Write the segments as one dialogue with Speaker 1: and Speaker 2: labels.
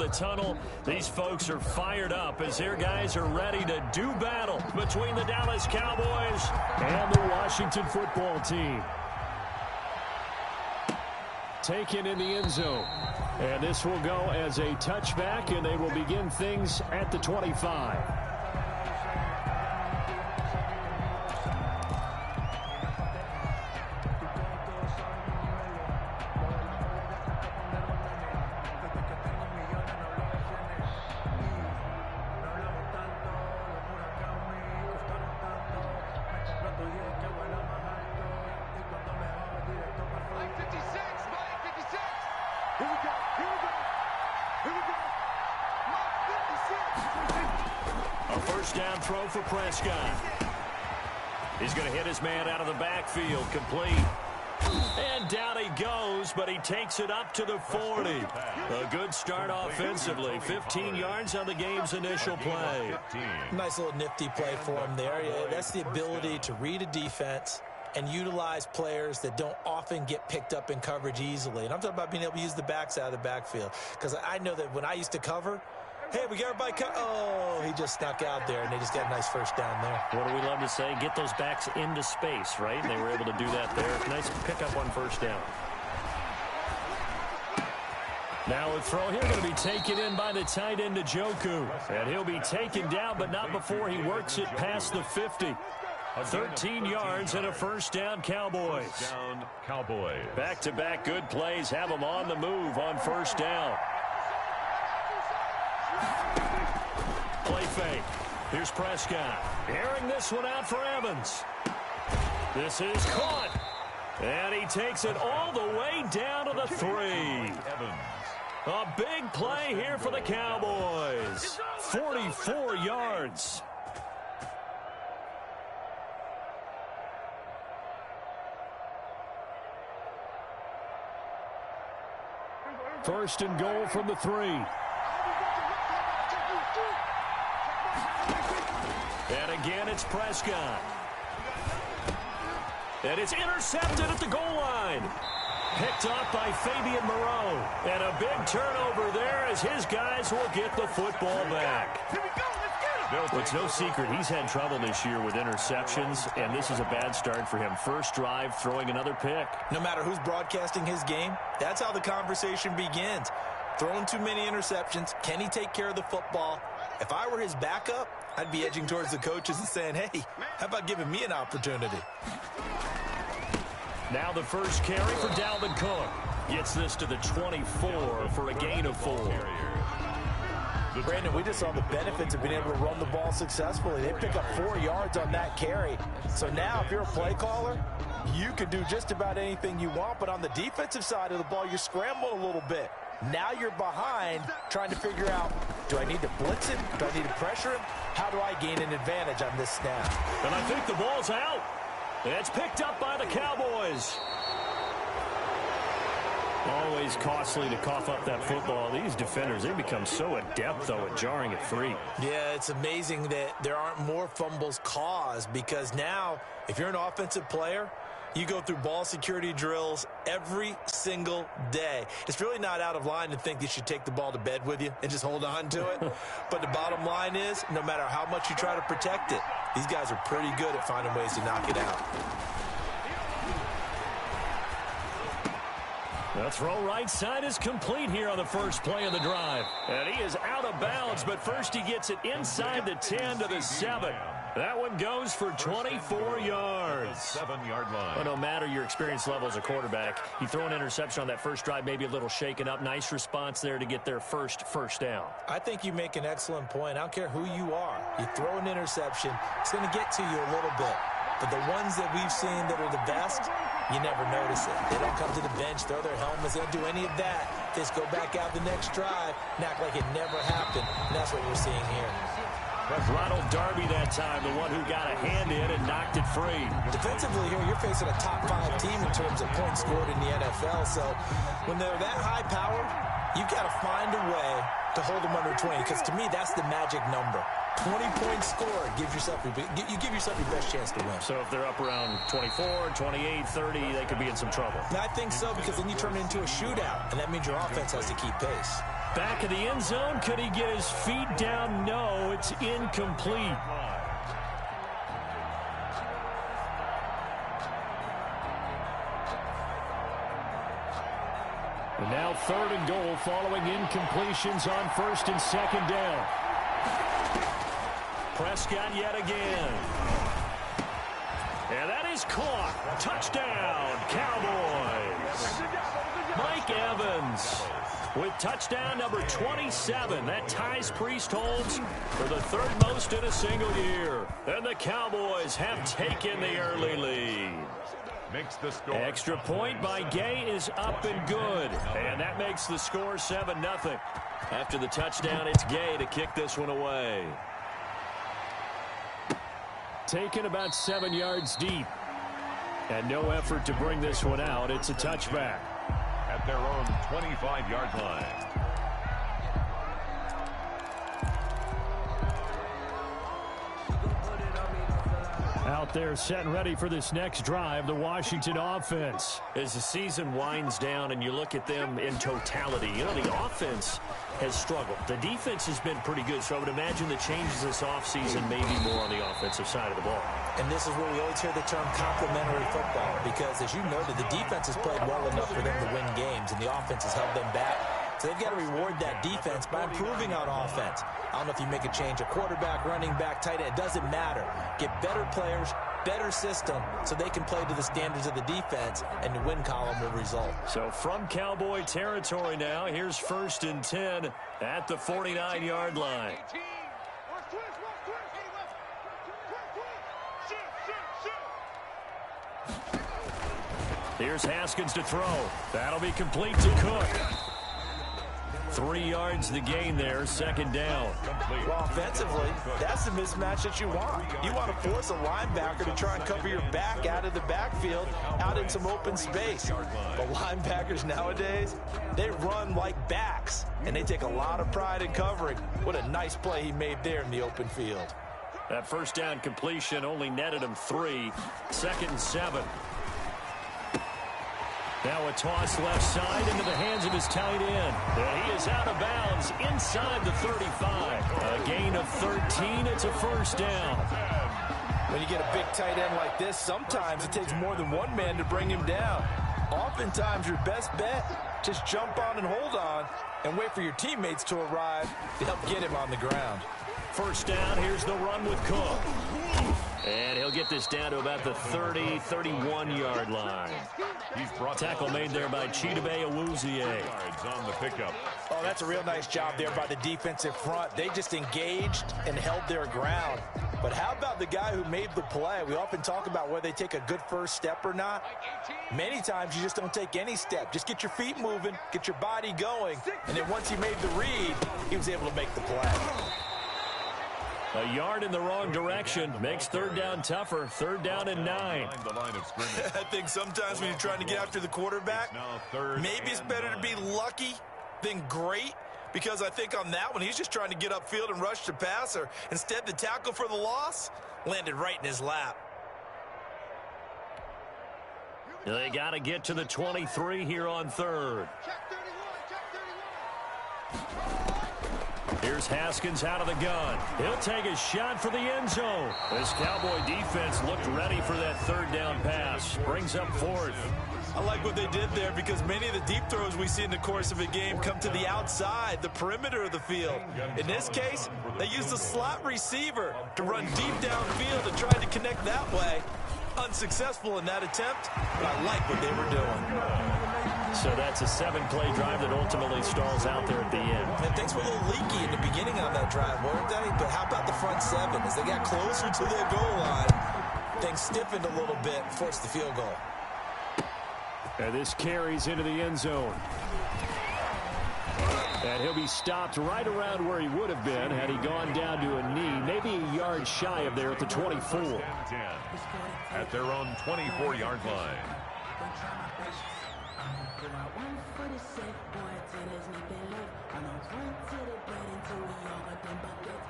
Speaker 1: tunnel. These folks are fired up as their guys are ready to do battle between the Dallas Cowboys and the Washington football team. Taken in the end zone. And this will go as a touchback, and they will begin things at the 25. Down throw for Prescott. He's going to hit his man out of the backfield, complete. And down he goes, but he takes it up to the 40. A good start offensively. 15 yards on the game's initial play.
Speaker 2: Nice little nifty play for him there. That's the ability to read a defense and utilize players that don't often get picked up in coverage easily. And I'm talking about being able to use the backs out of the backfield. Because I know that when I used to cover, hey, we got everybody oh, he just snuck out there, and they just got a nice first down there.
Speaker 1: What do we love to say? Get those backs into space, right? And they were able to do that there. Nice pickup on first down. Now a throw here going to be taken in by the tight end, Njoku. And he'll be taken down, but not before he works it past the 50. 13 yards and a first down, Cowboys. Back-to-back good plays have them on the move on first down. Play fake. Here's Prescott. Airing this one out for Evans. This is caught. And he takes it all the way down to the 3. A big play here for the Cowboys. 44 yards. First and goal from the 3. And again, it's Prescott. And it's intercepted at the goal line. Picked off by Fabian Moreau. And a big turnover there as his guys will get the football back. Well, it's no secret he's had trouble this year with interceptions, and this is a bad start for him. First drive, throwing another pick.
Speaker 2: No matter who's broadcasting his game, that's how the conversation begins. Throwing too many interceptions. Can he take care of the football? If I were his backup, I'd be edging towards the coaches and saying, hey, how about giving me an opportunity?
Speaker 1: Now the first carry for Dalvin Cook. Gets this to the 24 for a gain of 4.
Speaker 2: Brandon, we just saw the benefits of being able to run the ball successfully. They pick up 4 yards on that carry. So now if you're a play caller, you can do just about anything you want. But on the defensive side of the ball, you're scrambling a little bit. Now you're behind trying to figure out, do I need to blitz him? Do I need to pressure him? How do I gain an advantage on this snap?
Speaker 1: And I think the ball's out. It's picked up by the Cowboys. Always costly to cough up that football. These defenders, they become so adept, though, at jarring it free.
Speaker 2: Yeah, it's amazing that there aren't more fumbles caused because now, if you're an offensive player, you go through ball security drills every single day. It's really not out of line to think you should take the ball to bed with you and just hold on to it. But the bottom line is, no matter how much you try to protect it, these guys are pretty good at finding ways to knock it out.
Speaker 1: The throw right side is complete here on the first play of the drive. And he is out of bounds, but first he gets it inside the 10 to the 7. That one goes for 24 yards.
Speaker 3: 7-yard line.
Speaker 1: Well, no matter your experience level as a quarterback, you throw an interception on that first drive, maybe a little shaken up. Nice response there to get their first down.
Speaker 2: I think you make an excellent point. I don't care who you are. You throw an interception, it's going to get to you a little bit. But the ones that we've seen that are the best, you never notice it. They don't come to the bench, throw their helmets, they don't do any of that. They just go back out the next drive and act like it never happened. And that's what we're seeing here.
Speaker 1: Ronald Darby that time, the one who got a hand in and knocked it free.
Speaker 2: Defensively here, you're facing a top-5 team in terms of points scored in the NFL. So when they're that high-powered, you've got to find a way to hold them under 20. Because to me, that's the magic number. 20 points scored, you give yourself your best chance to win.
Speaker 1: So if they're up around 24, 28, 30, they could be in some trouble.
Speaker 2: And I think so, because then you turn it into a shootout, and that means your offense has to keep pace.
Speaker 1: Back of the end zone. Could he get his feet down? No, it's incomplete. And now 3rd and goal following incompletions on 1st and 2nd down. Prescott yet again. And that is caught. Touchdown, Cowboys. Mike Evans with touchdown number 27. That ties Priest-Holmes for the 3rd most in a single year. And the Cowboys have taken the early lead.
Speaker 3: Makes the score.
Speaker 1: Extra point by Gay is up and good. And that makes the score 7-0. After the touchdown, it's Gay to kick this one away. Taken about 7 yards deep. And no effort to bring this one out. It's a touchback.
Speaker 3: At their own 25-yard line.
Speaker 1: Out there set and ready for this next drive, the Washington offense. As the season winds down and you look at them in totality, you know, the offense has struggled. The defense has been pretty good, so I would imagine the changes this offseason may be more on the offensive side of the ball.
Speaker 2: And this is where we always hear the term complementary football, because as you noted, the defense has played well enough for them to win games, and the offense has held them back. So they've got to reward that defense by improving on offense. I don't know if you make a change, a quarterback, running back, tight end, it doesn't matter. Get better players, better system, so they can play to the standards of the defense, and the win column will result.
Speaker 1: So from Cowboy territory now, here's 1st and 10 at the 49-yard line. Here's Haskins to throw. That'll be complete to Cook. 3 yards the gain there, 2nd down.
Speaker 2: Well, offensively, that's the mismatch that you want. You want to force a linebacker to try and cover your back out of the backfield, out in some open space. But linebackers nowadays, they run like backs, and they take a lot of pride in covering. What a nice play he made there in the open field.
Speaker 1: That 1st down completion only netted him 3. 2nd and 7. Now a toss left side into the hands of his tight end. And he is out of bounds inside the 35. A gain of 13. It's a 1st down.
Speaker 2: When you get a big tight end like this, sometimes it takes more than one man to bring him down. Oftentimes, your best bet, just jump on and hold on and wait for your teammates to arrive to help get him on the ground.
Speaker 1: 1st down, here's the run with Cook. And he'll get this down to about the 30, 31-yard line. Tackle made there by Chidobe Awuzie.
Speaker 3: On the pickup.
Speaker 2: Oh, that's a real nice job there by the defensive front. They just engaged and held their ground. But how about the guy who made the play? We often talk about whether they take a good first step or not. Many times you just don't take any step. Just get your feet moving, get your body going, and then once he made the read, he was able to make the play.
Speaker 1: A yard in the wrong direction makes 3rd down tougher. 3rd down and 9.
Speaker 3: The line of scrimmage.
Speaker 2: I think sometimes when you're trying to get after the quarterback, maybe it's better to be lucky than great, because I think on that one, he's just trying to get upfield and rush the passer. Instead, the tackle for the loss landed right in his lap.
Speaker 1: They got to get to the 23 here on 3rd. Here's Haskins out of the gun. He'll take a shot for the end zone. This Cowboy defense looked ready for that 3rd down pass. Brings up 4th.
Speaker 2: I like what they did there, because many of the deep throws we see in the course of a game come to the outside, the perimeter of the field. In this case, they used the slot receiver to run deep downfield and tried to connect that way. Unsuccessful in that attempt, but I like what they were doing.
Speaker 1: So that's a 7-play drive that ultimately stalls out there at the end.
Speaker 2: And things were a little leaky in the beginning on that drive, weren't they? But how about the front 7? As they got closer to their goal line, things stiffened a little bit, forced the field goal.
Speaker 1: And this carries into the end zone. And he'll be stopped right around where he would have been had he gone down to a knee, maybe a yard shy of there at the 24.
Speaker 3: At their own 24-yard line.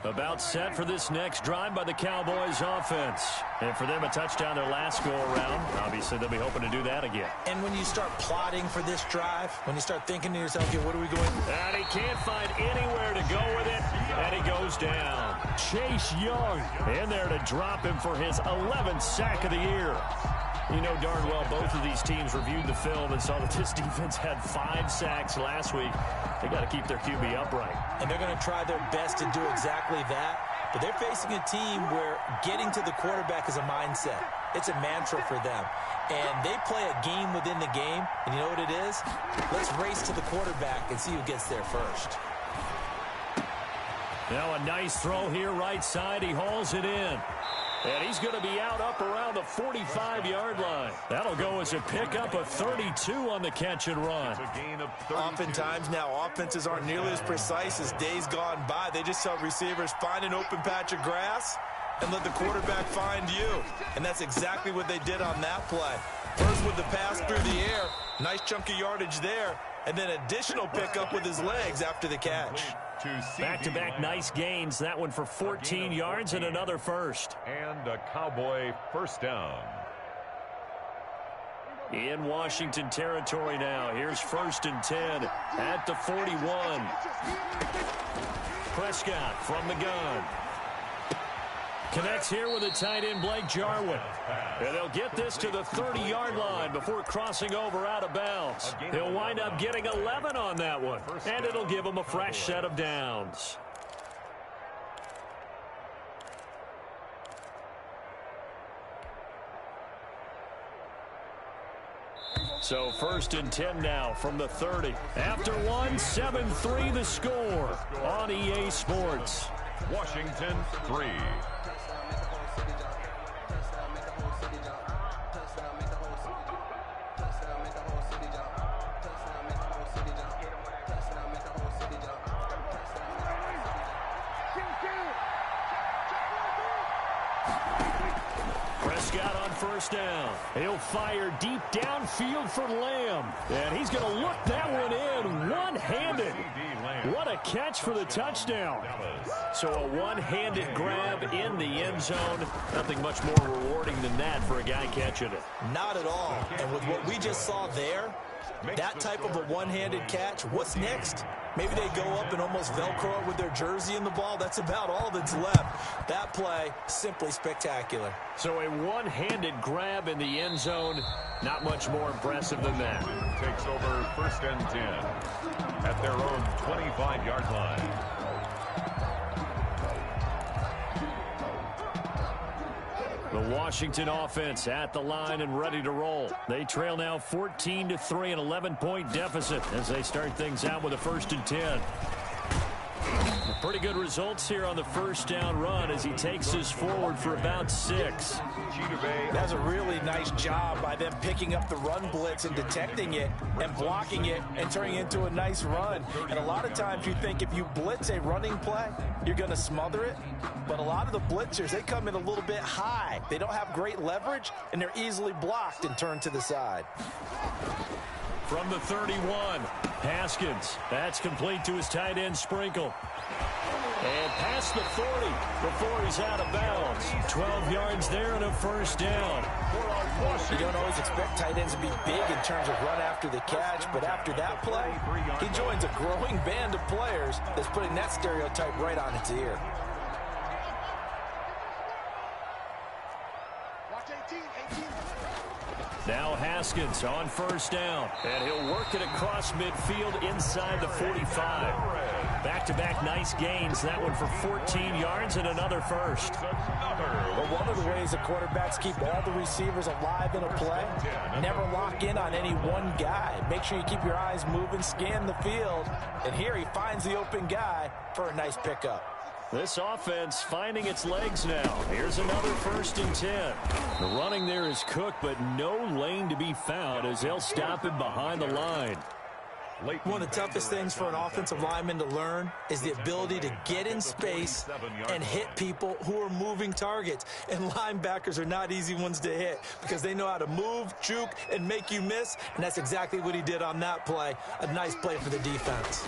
Speaker 1: About set for this next drive by the Cowboys offense. And for them, a touchdown their last go-around. Obviously, they'll be hoping to do that again.
Speaker 2: And when you start plotting for this drive, when you start thinking to yourself, okay, what are we going?
Speaker 1: And he can't find anywhere to go with it. And he goes down. Chase Young in there to drop him for his 11th sack of the year. You know darn well both of these teams reviewed the film and saw that this defense had 5 sacks last week. They got to keep their QB upright.
Speaker 2: And they're going to try their best to do exactly that. But they're facing a team where getting to the quarterback is a mindset. It's a mantra for them. And they play a game within the game. And you know what it is? Let's race to the quarterback and see who gets there first.
Speaker 1: Now a nice throw here right side. He hauls it in. And he's going to be out up around the 45-yard line. That'll go as a pickup of 32 on the catch and run.
Speaker 2: Oftentimes now offenses aren't nearly as precise as days gone by. They just tell receivers, find an open patch of grass and let the quarterback find you. And that's exactly what they did on that play. First with the pass through the air, nice chunk of yardage there, and then additional pickup with his legs after the catch.
Speaker 1: Back-to-back nice gains. That one for 14 yards and another first.
Speaker 3: And a Cowboy first down.
Speaker 1: In Washington territory now. Here's 1st and 10 at the 41. Prescott from the gun. Connects here with a tight end, Blake Jarwin. And they'll get this to the 30-yard line before crossing over out of bounds. He'll wind up getting 11 on that one. And it'll give him a fresh set of downs. So 1st and 10 now from the 30. After one, 7-3 the score on EA Sports.
Speaker 3: Washington 3.
Speaker 1: Prescott on 1st down. He'll fire deep downfield for Lamb. And he's going to look that one in one-handed. What a catch for the touchdown. So a one-handed grab in the end zone. Nothing much more rewarding than that for a guy catching it.
Speaker 2: Not at all. And with what we just saw there, that type of a one-handed catch, what's next? Maybe they go up and almost Velcro it with their jersey in the ball. That's about all that's left. That play, simply spectacular.
Speaker 1: So a one-handed grab in the end zone, not much more impressive than that.
Speaker 3: Takes over 1st and 10 at their own 25-yard line.
Speaker 1: The Washington offense at the line and ready to roll. They trail now 14-3, an 11-point deficit as they start things out with a 1st and 10. Pretty good results here on the 1st down run as he takes us forward for about 6.
Speaker 2: That's a really nice job by them picking up the run blitz and detecting it and blocking it and turning it into a nice run. And a lot of times you think if you blitz a running play, you're going to smother it. But a lot of the blitzers, they come in a little bit high. They don't have great leverage, and they're easily blocked and turned to the side.
Speaker 1: From the 31, Haskins. That's complete to his tight end, Sprinkle. And past the 40 before he's out of bounds. 12 yards there and a 1st down.
Speaker 2: You don't always expect tight ends to be big in terms of run after the catch, but after that play, he joins a growing band of players that's putting that stereotype right on its ear.
Speaker 1: Now Haskins on 1st down. And he'll work it across midfield inside the 45. Back-to-back nice gains. That one for 14 yards and another 1st.
Speaker 2: Well, one of the ways the quarterbacks keep all the receivers alive in a play, never lock in on any one guy. Make sure you keep your eyes moving, scan the field. And here he finds the open guy for a nice pickup.
Speaker 1: This offense finding its legs now. Here's another 1st and 10. The running there is cooked, but no lane to be found as they'll stop him behind the line.
Speaker 2: One of the toughest things for an offensive lineman to learn is the ability to get in space and hit people who are moving targets. And linebackers are not easy ones to hit because they know how to move, juke, and make you miss. And that's exactly what he did on that play. A nice play for the defense.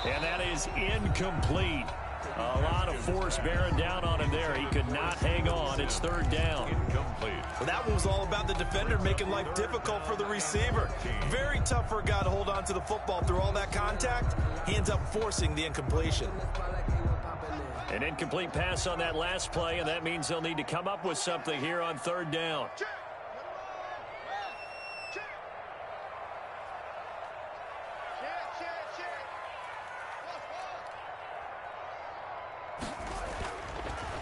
Speaker 1: And that is incomplete. A lot of force bearing down on him there. He could not hang on. It's third down.
Speaker 3: Incomplete.
Speaker 2: Well, that one was all about the defender making life difficult for the receiver. Very tough for a guy to hold on to the football through all that contact. He ends up forcing the incompletion.
Speaker 1: An incomplete pass on that last play, and that means they'll need to come up with something here on third down.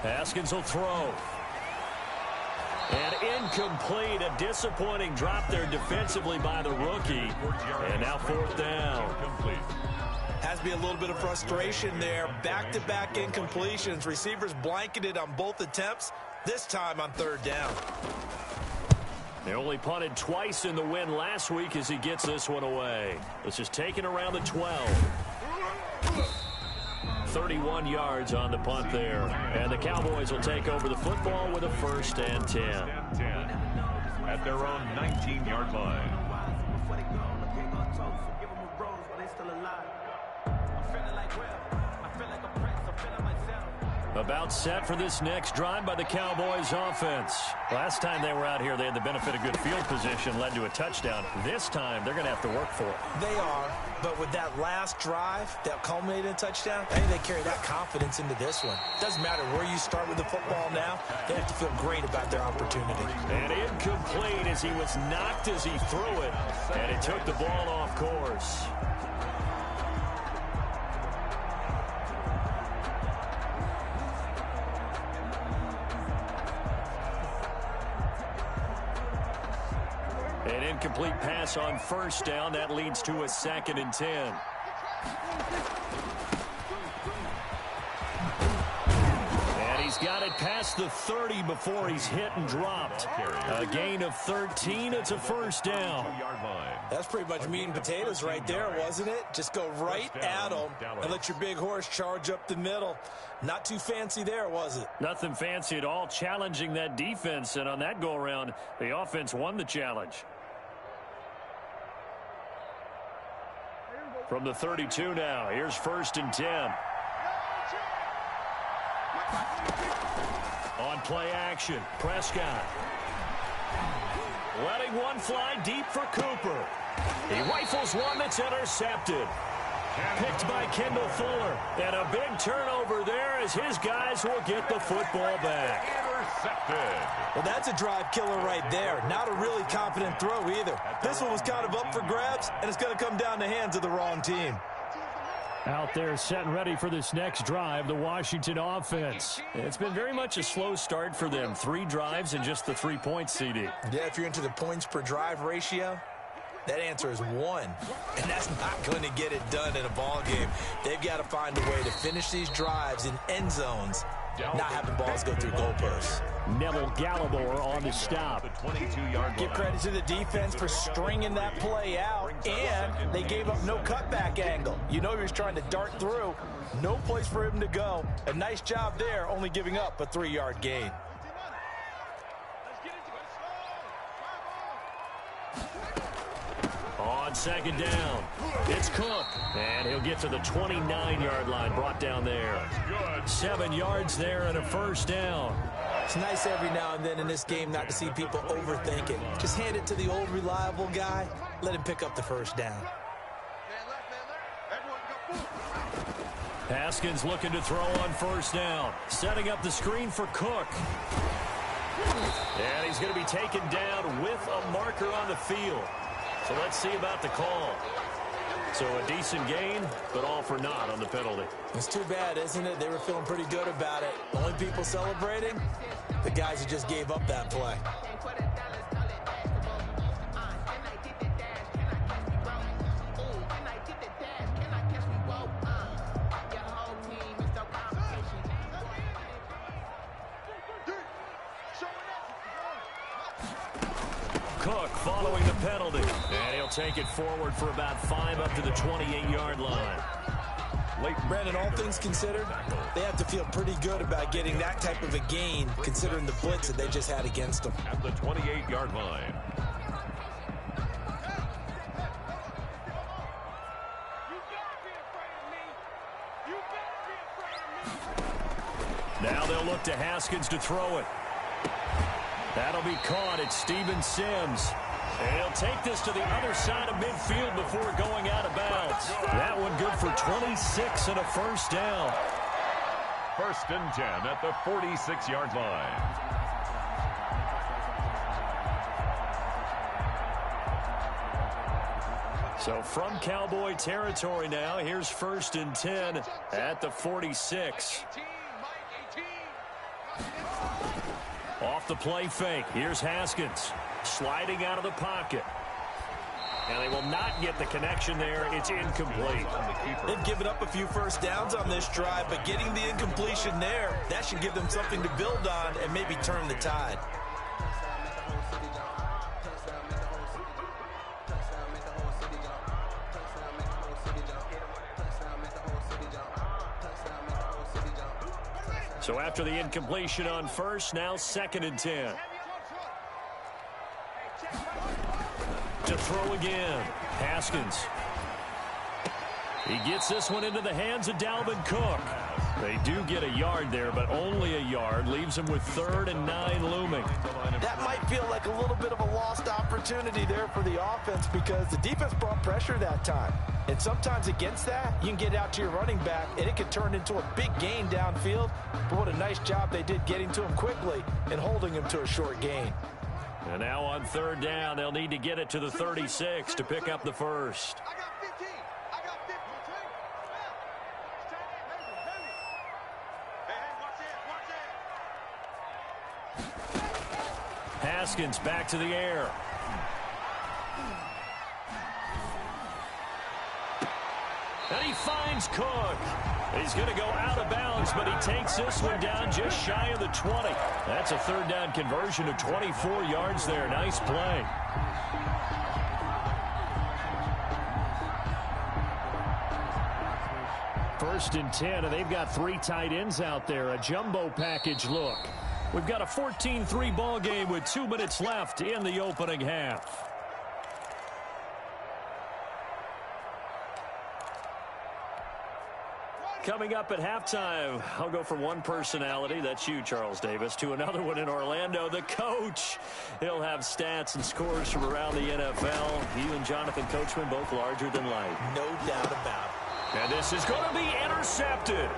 Speaker 1: Haskins will throw. And incomplete. A disappointing drop there defensively by the rookie. And now fourth down.
Speaker 2: Has to be a little bit of frustration there. Back-to-back incompletions. Receivers blanketed on both attempts, this time on third down.
Speaker 1: They only punted twice in the win last week as he gets this one away. This is taken around the 12. 31 yards on the punt there. And the Cowboys will take over the football with a 1st and 10.
Speaker 3: At their own 19-yard line.
Speaker 1: About set for this next drive by the Cowboys offense. Last time they were out here, they had the benefit of good field position, led to a touchdown. This time, they're going to have to work for it.
Speaker 2: They are, but with that last drive that culminated in a touchdown, I think they carry that confidence into this one. Doesn't matter where you start with the football now, they have to feel great about their opportunity.
Speaker 1: And incomplete as he was knocked as he threw it, and it took the ball off course. An incomplete pass on first down. That leads to a 2nd and 10. And he's got it past the 30 before he's hit and dropped. A gain of 13. It's a 1st down.
Speaker 2: That's pretty much meat and potatoes right there, wasn't it? Just go right at them and let your big horse charge up the middle. Not too fancy there, was it?
Speaker 1: Nothing fancy at all, challenging that defense. And on that go-around, the offense won the challenge. From the 32 now, here's 1st and 10. On play action, Prescott. Letting one fly deep for Cooper. He rifles one that's intercepted. Picked by Kendall Fuller. And a big turnover there as his guys will get the football back.
Speaker 3: Intercepted.
Speaker 2: Well, that's a drive killer right there. Not a really confident throw either. This one was kind of up for grabs, and it's going to come down the hands of the wrong team.
Speaker 1: Out there set and ready for this next drive, the Washington offense. It's been very much a slow start for them. 3 drives and just the 3 points, CD.
Speaker 2: Yeah, if you're into the points per drive ratio, that answer is 1. And that's not going to get it done in a ball game. They've got to find a way to finish these drives in end zones, not having balls go through goalposts.
Speaker 1: Neville Gallimore on the stop.
Speaker 2: Give credit to the defense for stringing that play out, and they gave up no cutback angle. You know he was trying to dart through. No place for him to go. A nice job there, only giving up a 3-yard gain.
Speaker 1: On 2nd down, it's Cook. And he'll get to the 29-yard line, brought down there. 7 yards there and a 1st down.
Speaker 2: It's nice every now and then in this game not to see people overthink it. Just hand it to the old reliable guy. Let him pick up the 1st down.
Speaker 1: Haskins looking to throw on 1st down. Setting up the screen for Cook. And he's going to be taken down with a marker on the field. So let's see about the call. So a decent gain, but all for naught on the penalty.
Speaker 2: It's too bad, isn't it? They were feeling pretty good about it. The only people celebrating, the guys who just gave up that play.
Speaker 1: Cook following the penalty. And he'll take it forward for about 5 up to the 28-yard line.
Speaker 2: Brandon, all things considered, they have to feel pretty good about getting that type of a gain, considering the blitz that they just had against them.
Speaker 3: At the 28-yard line.
Speaker 1: Now they'll look to Haskins to throw it. That'll be caught. It's Steven Sims. And he'll take this to the other side of midfield before going out of bounds. That one good for 26 and a first down.
Speaker 3: 1st and 10 at the 46-yard line.
Speaker 1: So from Cowboy territory now, here's 1st and 10 at the 46. Off the play fake. Here's Haskins sliding out of the pocket. And they will not get the connection there. It's incomplete.
Speaker 2: They've given up a few first downs on this drive, but getting the incompletion there, that should give them something to build on and maybe turn the tide.
Speaker 1: So after the incompletion on first, now 2nd and 10. To throw again, Haskins. He gets this one into the hands of Dalvin Cook. They do get a yard there, but only a yard. Leaves them with 3rd and 9 looming.
Speaker 2: That might feel like a little bit of a lost opportunity there for the offense because the defense brought pressure that time. And sometimes against that, you can get out to your running back, and it could turn into a big gain downfield. But what a nice job they did getting to him quickly and holding him to a short gain.
Speaker 1: And now on 3rd down, they'll need to get it to the 36 to pick up the first. Haskins back to the air. And he finds Cook. He's going to go out of bounds, but he takes this one down just shy of the 20. That's a 3rd down conversion of 24 yards there. Nice play. First and 10, and they've got 3 tight ends out there. A jumbo package look. We've got a 14-3 ball game with 2 minutes left in the opening half. Coming up at halftime, I'll go from one personality, that's you, Charles Davis, to another one in Orlando, the coach. He'll have stats and scores from around the NFL. You and Jonathan Coachman both larger than life.
Speaker 2: No doubt about it.
Speaker 1: And this is going to be intercepted.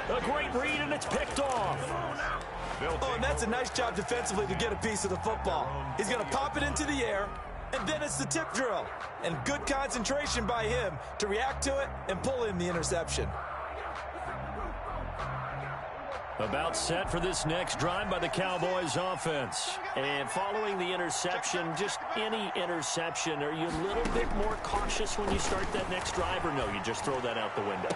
Speaker 1: A great read, and it's picked off.
Speaker 2: Oh, and that's a nice job defensively to get a piece of the football. He's going to pop it into the air, and then it's the tip drill. And good concentration by him to react to it and pull in the interception.
Speaker 1: About set for this next drive by the Cowboys offense. And following the interception, just any interception, are you a little bit more cautious when you start that next drive, or no, you just throw that out the window?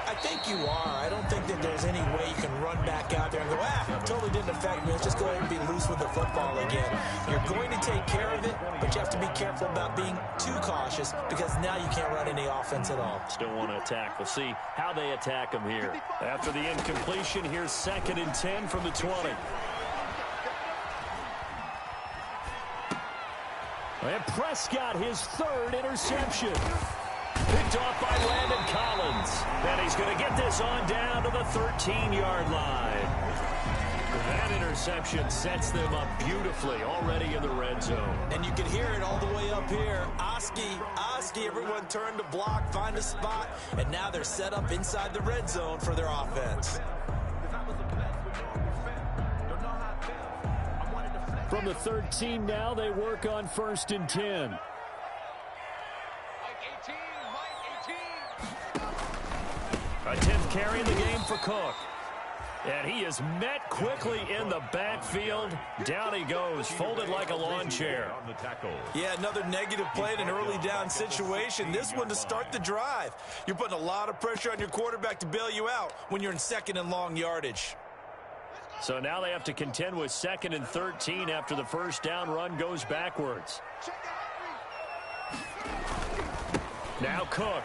Speaker 2: I think you are. I don't think that there's any way you can run back out there and go, totally didn't affect me. Let's just go ahead and be loose with the football again. You're going to take care of it, but you have to be careful about being too cautious because now you can't run any offense at all.
Speaker 1: Still want to attack. We'll see how they attack them here. After the incompletion, here's 2nd and 10 from the 20. And Prescott, his 3rd interception. Picked off by Landon Collins. And he's going to get this on down to the 13-yard line. That interception sets them up beautifully already in the red zone.
Speaker 2: And you can hear it all the way up here. Oski, everyone turned to block, find a spot, and now they're set up inside the red zone for their offense.
Speaker 1: From the 13 now, they work on 1st and 10. A 10th carry in the game for Cook. And he is met quickly in the backfield. Down he goes, folded like a lawn chair.
Speaker 2: Yeah, another negative play in an early down situation. This one to start the drive. You're putting a lot of pressure on your quarterback to bail you out when you're in 2nd and long yardage.
Speaker 1: So now they have to contend with 2nd and 13 after the first down run goes backwards. Now Cook.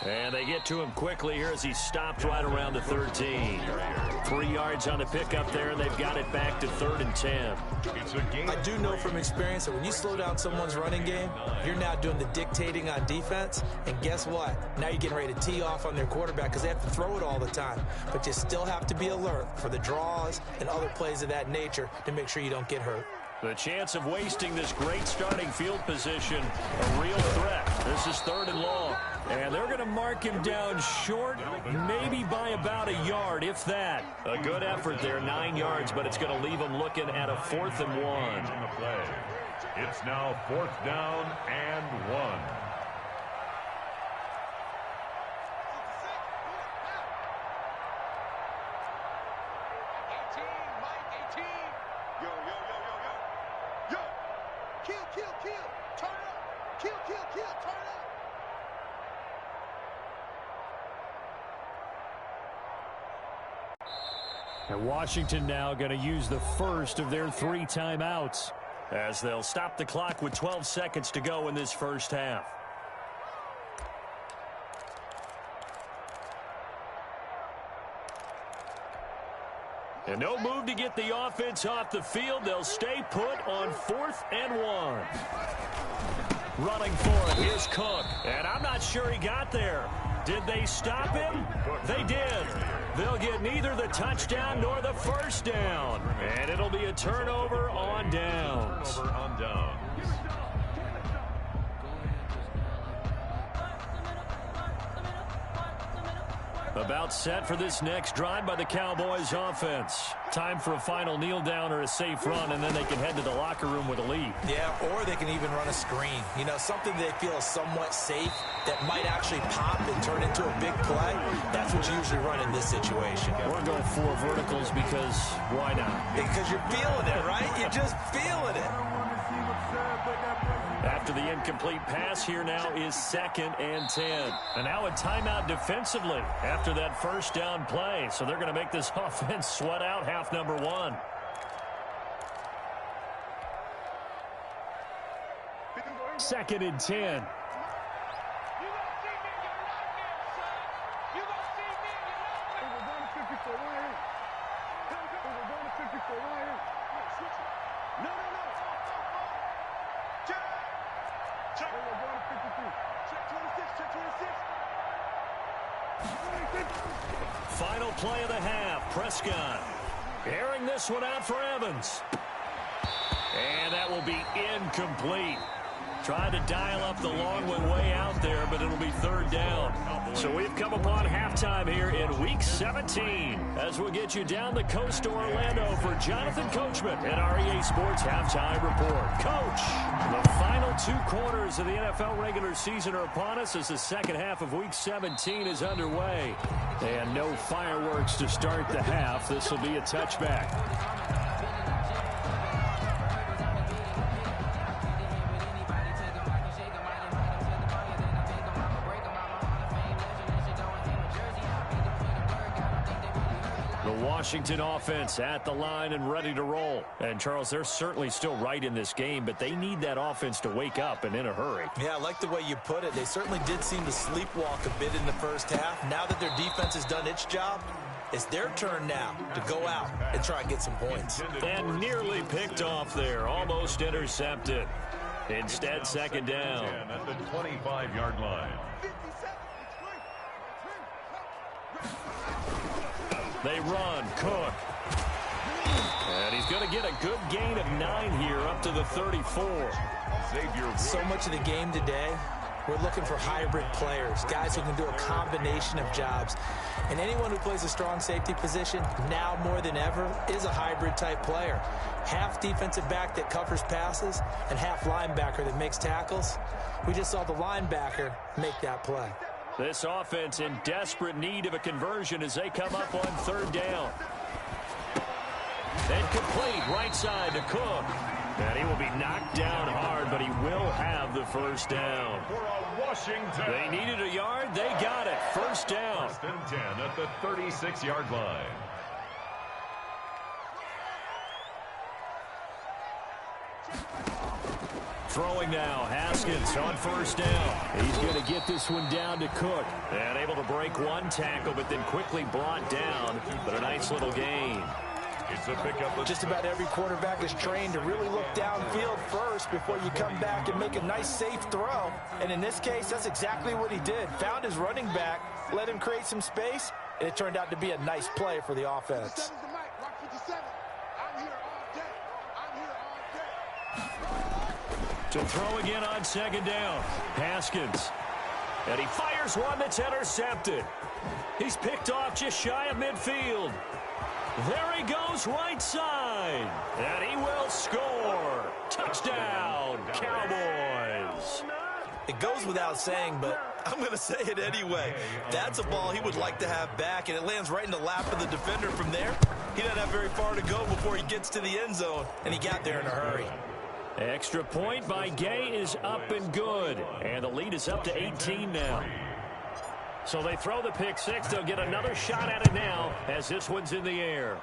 Speaker 1: And they get to him quickly here as he stopped right around the 13. 3 yards on the pickup there, and they've got it back to 3rd and 10.
Speaker 2: I do know from experience that when you slow down someone's running game, you're now doing the dictating on defense. And guess what? Now you're getting ready to tee off on their quarterback because they have to throw it all the time. But you still have to be alert for the draws and other plays of that nature to make sure you don't get hurt.
Speaker 1: The chance of wasting this great starting field position, a real threat. This is 3rd and long. And they're going to mark him down short, maybe by about a yard, if that. A good effort there, 9 yards, but it's going to leave him looking at a 4th and 1.
Speaker 3: It's now 4th down and 1.
Speaker 1: And Washington now going to use the first of their 3 timeouts as they'll stop the clock with 12 seconds to go in this first half. And no move to get the offense off the field. They'll stay put on 4th and 1. Running for it, here's Cook. And I'm not sure he got there. Did they stop him? They did. They'll get neither the touchdown nor the first down. And it'll be a turnover on downs. About set for this next drive by the Cowboys offense. Time for a final kneel down or a safe run, and then they can head to the locker room with a lead.
Speaker 2: Yeah, or they can even run a screen. You know, something they feel is somewhat safe that might actually pop and turn into a big play. That's what you usually run in this situation.
Speaker 1: We're going 4 verticals because why not?
Speaker 2: Because you're feeling it, right? You're just feeling it.
Speaker 1: After the incomplete pass, here now is 2nd and 10. And now a timeout defensively after that first down play. So they're going to make this offense sweat out half number 1. Second and 10. Final play of the half. Prescott airing this one out for Evans. And that will be incomplete. Trying to dial up the long one way out there, but it'll be 3rd down. So we've come upon halftime here in Week 17 as we'll get you down the coast to Orlando for Jonathan Coachman at our EA Sports Halftime Report. Coach, the final 2 quarters of the NFL regular season are upon us as the second half of Week 17 is underway. And no fireworks to start the half. This will be a touchback. Washington offense at the line and ready to roll. And, Charles, they're certainly still right in this game, but they need that offense to wake up and in a hurry.
Speaker 2: Yeah, I like the way you put it. They certainly did seem to sleepwalk a bit in the first half. Now that their defense has done its job, it's their turn now to go out and try and get some points.
Speaker 1: And nearly picked off there, almost intercepted. Instead, 2nd down.
Speaker 3: At the 25-yard line.
Speaker 1: They run, Cook. And he's going to get a good gain of 9 here up to the 34.
Speaker 2: So much of the game today, we're looking for hybrid players, guys who can do a combination of jobs. And anyone who plays a strong safety position, now more than ever, is a hybrid type player. Half defensive back that covers passes and half linebacker that makes tackles. We just saw the linebacker make that play.
Speaker 1: This offense in desperate need of a conversion as they come up on 3rd down. And complete right side to Cook. And he will be knocked down hard, but he will have the first down. They needed a yard. They got it. First down.
Speaker 3: 1st and 10 at the 36-yard line.
Speaker 1: throwing now. Haskins on first down. He's going to get this one down to Cook. And able to break one tackle, but then quickly brought down. But a nice little gain.
Speaker 3: It's a pickup.
Speaker 2: Just about every quarterback is trained to really look downfield first before you come back and make a nice, safe throw. And in this case, that's exactly what he did. Found his running back, let him create some space, and it turned out to be a nice play for the offense.
Speaker 1: To throw again on second down. Haskins. And he fires one that's intercepted. He's picked off just shy of midfield. There he goes right side. And he will score. Touchdown, Cowboys.
Speaker 2: It goes without saying, but I'm going to say it anyway. That's a ball he would like to have back, and it lands right in the lap of the defender from there. He doesn't have very far to go before he gets to the end zone, and he got there in a hurry.
Speaker 1: Extra point by Gay is up and good. And the lead is up to 18 now. So they throw the pick six. They'll get another shot at it now as this one's in the air.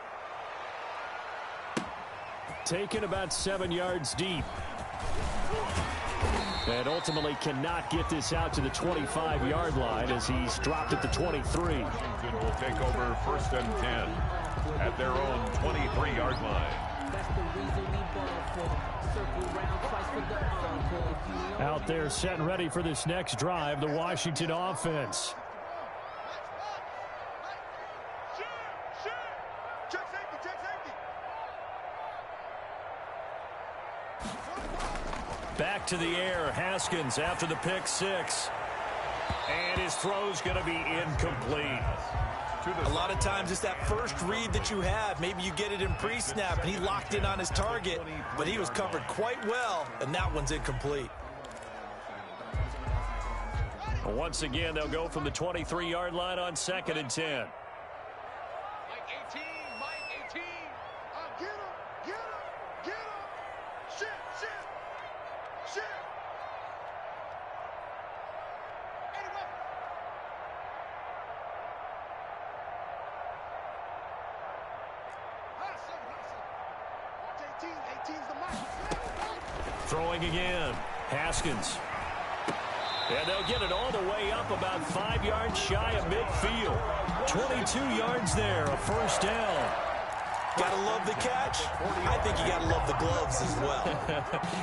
Speaker 1: Taken about 7 yards deep. And ultimately cannot get this out to the 25-yard line as he's dropped at the 23.
Speaker 3: Washington will take over 1st and 10 at their own 23-yard line.
Speaker 1: Out there set and ready for this next drive, the Washington offense. Back to the air, Haskins after the pick six. And his throw's going to be incomplete.
Speaker 2: A lot of times it's that first read that you have. Maybe you get it in pre-snap, and he locked in on his target, but he was covered quite well, and that one's incomplete.
Speaker 1: Once again, they'll go from the 23-yard line on 2nd and 10. Throwing again, Haskins. And they'll get it all the way up about 5 yards shy of midfield. 22 yards there, a first down.
Speaker 2: Gotta love the catch. I think you gotta love the gloves as well.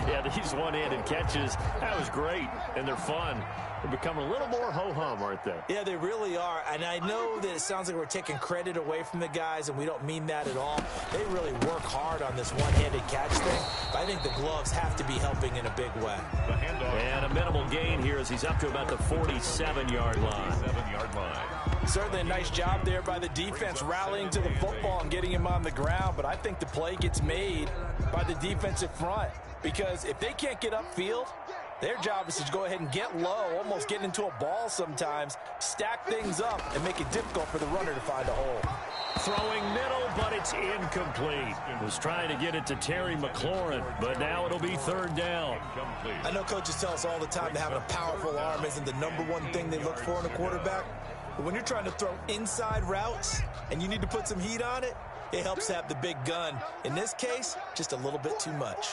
Speaker 1: Yeah, these one-handed catches, that was great, and they're fun. They're becoming a little more ho-hum, aren't they?
Speaker 2: Yeah, they really are, and I know that it sounds like we're taking credit away from the guys, and we don't mean that at all. They really work hard on this one-handed catch thing, but I think the gloves have to be helping in a big way.
Speaker 1: And a minimal gain here as he's up to about the 47-yard line.
Speaker 3: 47-yard line.
Speaker 2: Certainly a nice job there by the defense rallying to the football and getting him on the ground, but I think the play gets made by the defensive front because if they can't get upfield, their job is to go ahead and get low, almost get into a ball sometimes, stack things up, and make it difficult for the runner to find a hole.
Speaker 1: Throwing middle, but it's incomplete. Was trying to get it to Terry McLaurin, but now it'll be 3rd down.
Speaker 2: I know coaches tell us all the time that having a powerful arm isn't the #1 thing they look for in a quarterback. But when you're trying to throw inside routes and you need to put some heat on it, it helps have the big gun. In this case, just a little bit too much.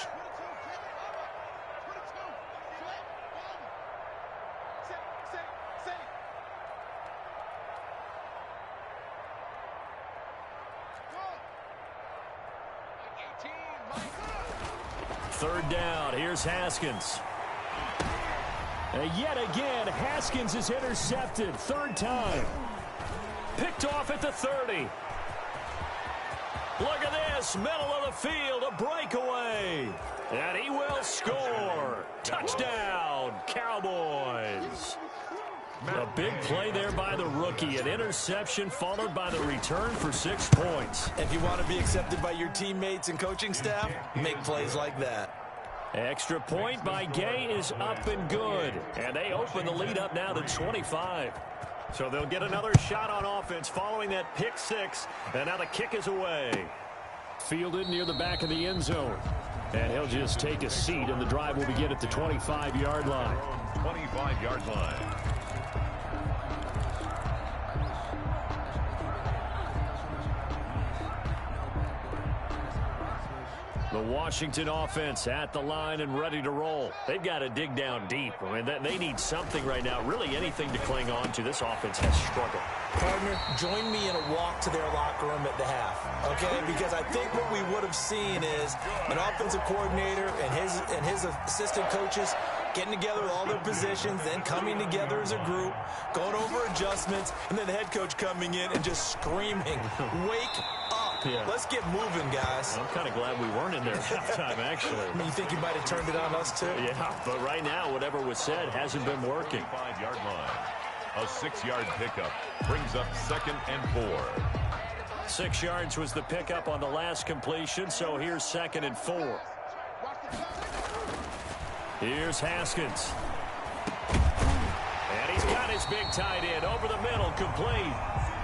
Speaker 1: Third down, here's Haskins. And yet again, Haskins is intercepted. 3rd time. Picked off at the 30. Look at this, middle of the field, a breakaway. And he will score. Touchdown, Cowboys. A big play there by the rookie. An interception followed by the return for 6 points.
Speaker 2: If you want to be accepted by your teammates and coaching staff, make plays like that.
Speaker 1: Extra point by Gay is up and good. And they open the lead up now to 25. So they'll get another shot on offense following that pick six. And now the kick is away. Fielded near the back of the end zone. And he'll just take a seat, and the drive will begin at the 25-yard line.
Speaker 3: 25-yard line.
Speaker 1: The The Washington offense at the line and ready to roll. They've got to dig down deep. I mean, they need something right now, really anything to cling on to. This offense has struggled.
Speaker 2: Partner, join me in a walk to their locker room at the half, okay? Because I think what we would have seen is an offensive coordinator and his assistant coaches getting together with all their positions, then coming together as a group, going over adjustments, and then the head coach coming in and just screaming, "Wake up.
Speaker 1: Yeah.
Speaker 2: Let's get moving, guys."
Speaker 1: I'm kind of glad we weren't in there at halftime, actually.
Speaker 2: I mean, you think you might have turned it on us, too?
Speaker 1: Yeah, but right now, whatever was said hasn't been working.
Speaker 3: 5-yard line. A 6-yard pickup brings up 2nd and 4.
Speaker 1: 6 yards was the pickup on the last completion, so here's 2nd and 4. Here's Haskins. And he's got his big tight end over the middle, complete.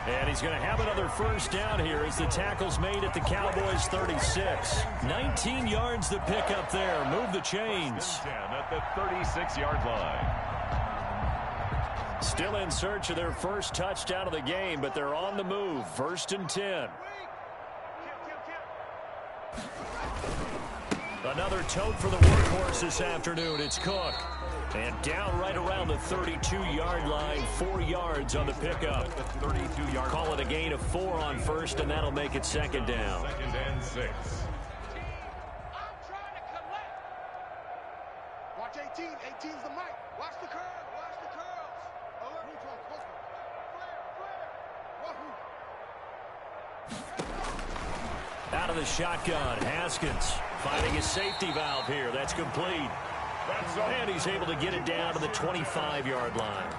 Speaker 1: And he's going to have another first down here as the tackle's made at the Cowboys' 36. 19 yards the pickup there. Move the chains.
Speaker 3: 10 at the 36-yard line.
Speaker 1: Still in search of their first touchdown of the game, but they're on the move. 1st and 10. Another tote for the workhorse this afternoon. It's Cook. And down right around the 32-yard line. 4 yards on the pickup.
Speaker 3: 32-yard.
Speaker 1: Call it a gain of 4 on first, and that'll make it 2nd down.
Speaker 3: 2nd and 6.
Speaker 4: Watch 18. 18's the mic. Watch the curl. Watch the curls.
Speaker 1: Out of the shotgun, Haskins finding his safety valve here. That's complete. And he's able to get it down to the 25-yard line.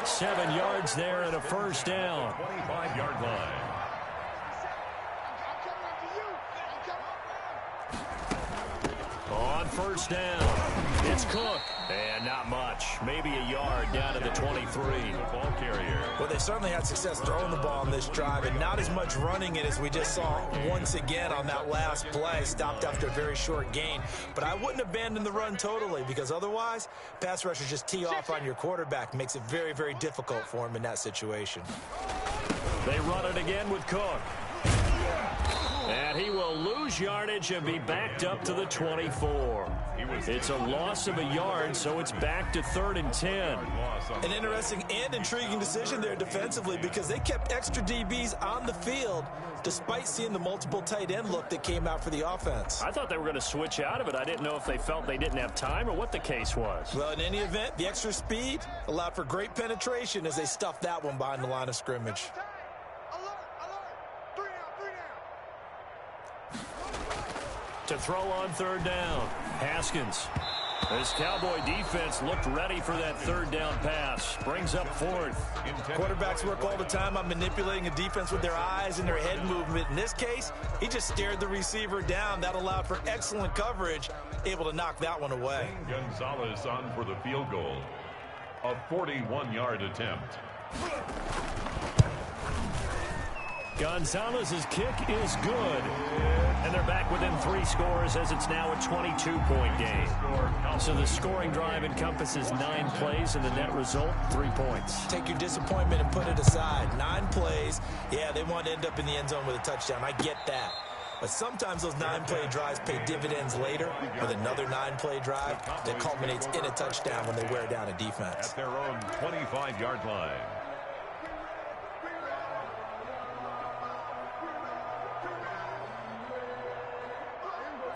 Speaker 1: 7 yards there and a first down.
Speaker 3: 25-yard line.
Speaker 1: On first down, it's Cook. And not much. Maybe a yard down to the 23.
Speaker 3: Ball carrier.
Speaker 2: Well, they certainly had success throwing the ball on this drive, and not as much running it as we just saw once again on that last play. Stopped after a very short gain. But I wouldn't abandon the run totally, because otherwise, pass rushers just tee off on your quarterback. Makes it very, very difficult for him in that situation.
Speaker 1: They run it again with Cook. And he will lose yardage and be backed up to the 24. It's a loss of a yard, so it's back to 3rd and 10.
Speaker 2: An interesting and intriguing decision there defensively, because they kept extra DBs on the field despite seeing the multiple tight end look that came out for the offense.
Speaker 1: I thought they were going to switch out of it. I didn't know if they felt they didn't have time or what the case was.
Speaker 2: Well, in any event, the extra speed allowed for great penetration as they stuffed that one behind the line of scrimmage.
Speaker 1: To throw on 3rd down, Haskins. This Cowboy defense looked ready for that 3rd down pass. Brings up 4th.
Speaker 2: Quarterbacks work all the time on manipulating a defense with their eyes and their head movement. In this case, he just stared the receiver down. That allowed for excellent coverage, able to knock that one away.
Speaker 3: Gonzalez on for the field goal. A 41-yard attempt.
Speaker 1: Gonzalez's kick is good. And they're back within 3 scores as it's now a 22-point game. So the scoring drive encompasses 9 plays, and the net result, 3 points.
Speaker 2: Take your disappointment and put it aside. 9 plays. Yeah, they want to end up in the end zone with a touchdown. I get that. But sometimes those 9-play drives pay dividends later with another 9-play drive that culminates in a touchdown when they wear down a defense.
Speaker 3: At their own 25-yard line.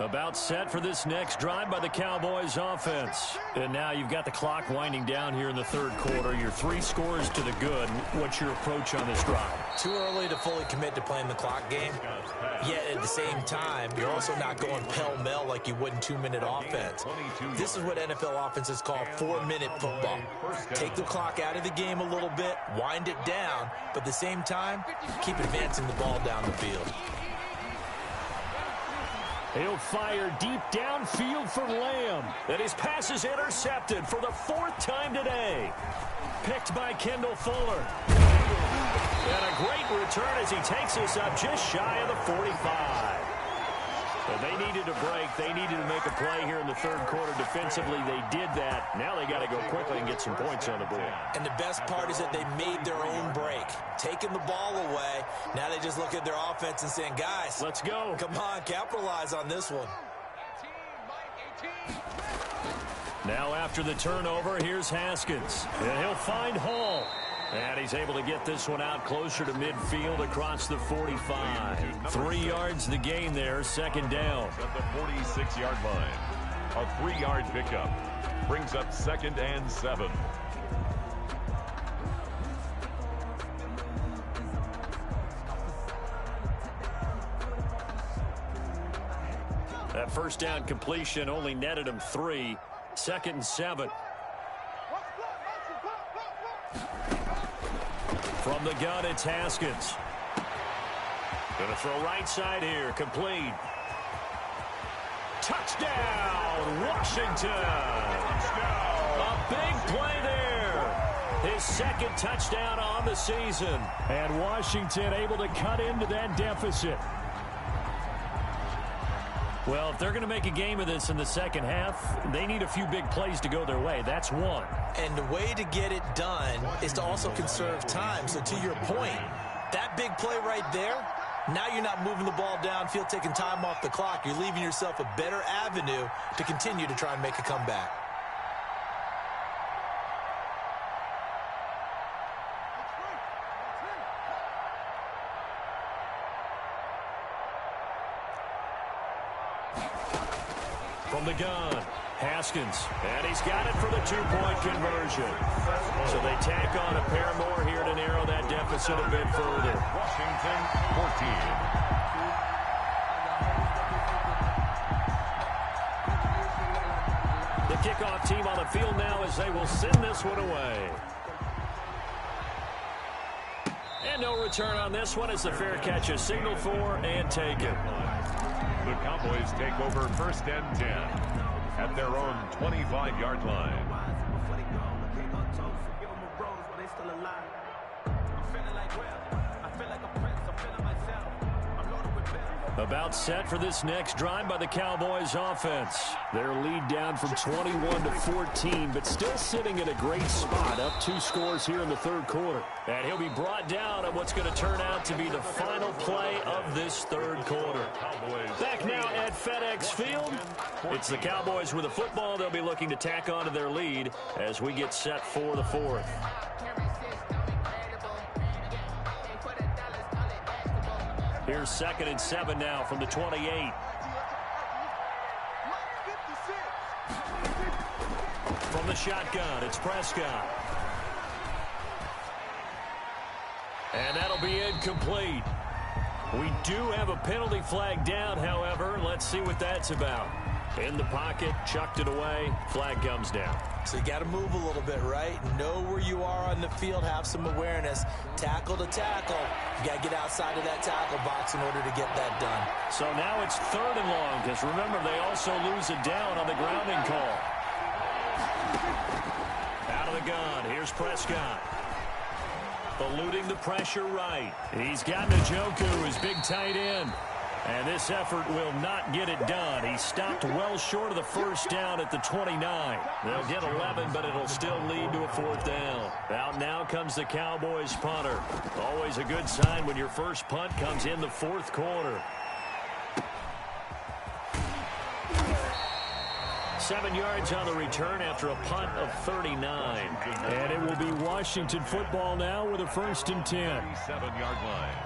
Speaker 1: About set for this next drive by the Cowboys offense. And now you've got the clock winding down here in the 3rd quarter. Your 3 scores to the good. What's your approach on this drive?
Speaker 2: Too early to fully commit to playing the clock game. Yet at the same time, you're also not going pell-mell like you would in 2-minute offense. This is what NFL offenses call 4-minute football. Take the clock out of the game a little bit, wind it down, but at the same time, keep advancing the ball down the field.
Speaker 1: He'll fire deep downfield for Lamb. And his pass is intercepted for the 4th time today. Picked by Kendall Fuller. And a great return as he takes us up just shy of the 45. But they needed a break. They needed to make a play here in the 3rd quarter defensively. They did that. Now they got to go quickly and get some points on the board.
Speaker 2: And the best part is that they made their own break. Taking the ball away. Now they just look at their offense and saying, guys,
Speaker 1: let's go.
Speaker 2: Come on, capitalize on this one.
Speaker 1: Now after the turnover, here's Haskins. And he'll find Hall. And he's able to get this one out closer to midfield across the 45. 3 yards the gain there, second down.
Speaker 3: At the 46-yard line. A 3-yard pickup. Brings up 2nd and 7.
Speaker 1: That first down completion only netted him 3. 2nd and 7. From the gun, it's Haskins. Gonna throw right side here. Complete. Touchdown, Washington. A big play there. His 2nd touchdown on the season. And Washington able to cut into that deficit. Well, if they're going to make a game of this in the second half, they need a few big plays to go their way. That's one.
Speaker 2: And the way to get it done is to also conserve time. So to your point, that big play right there, now you're not moving the ball downfield, taking time off the clock. You're leaving yourself a better avenue to continue to try and make a comeback.
Speaker 1: From the gun, Haskins, and he's got it for the 2-point conversion. So they tack on a pair more here to narrow that deficit a bit further.
Speaker 3: Washington 14.
Speaker 1: The kickoff team on the field now as they will send this one away. And no return on this one as the fair catch is signaled for and taken.
Speaker 3: The Cowboys take over 1st and 10 at their own 25-yard line.
Speaker 1: About set for this next drive by the Cowboys offense. Their lead down from 21 to 14, but still sitting in a great spot, up 2 scores here in the 3rd quarter. And he'll be brought down on what's going to turn out to be the final play of this 3rd quarter. Back now at FedEx Field, it's the Cowboys with the football. They'll be looking to tack on to their lead as we get set for the 4th. Here's 2nd and 7 now from the 28. From the shotgun, it's Prescott. And that'll be incomplete. We do have a penalty flag down, however. Let's see what that's about. In the pocket, chucked it away, flag comes down.
Speaker 2: So you got to move a little bit, right? Know where you are on the field, have some awareness. Tackle to tackle. You got to get outside of that tackle box in order to get that done.
Speaker 1: So now it's 3rd and long, because remember, they also lose it down on the grounding call. Out of the gun, here's Prescott. Eluding the pressure right. He's got Njoku, his big tight end. And this effort will not get it done. He stopped well short of the first down at the 29. They'll get 11, but it'll still lead to a 4th down. Out now comes the Cowboys punter. Always a good sign when your first punt comes in the 4th quarter. 7 yards on the return after a punt of 39. And it will be Washington football now with a 1st and 10.
Speaker 3: 7-yard line.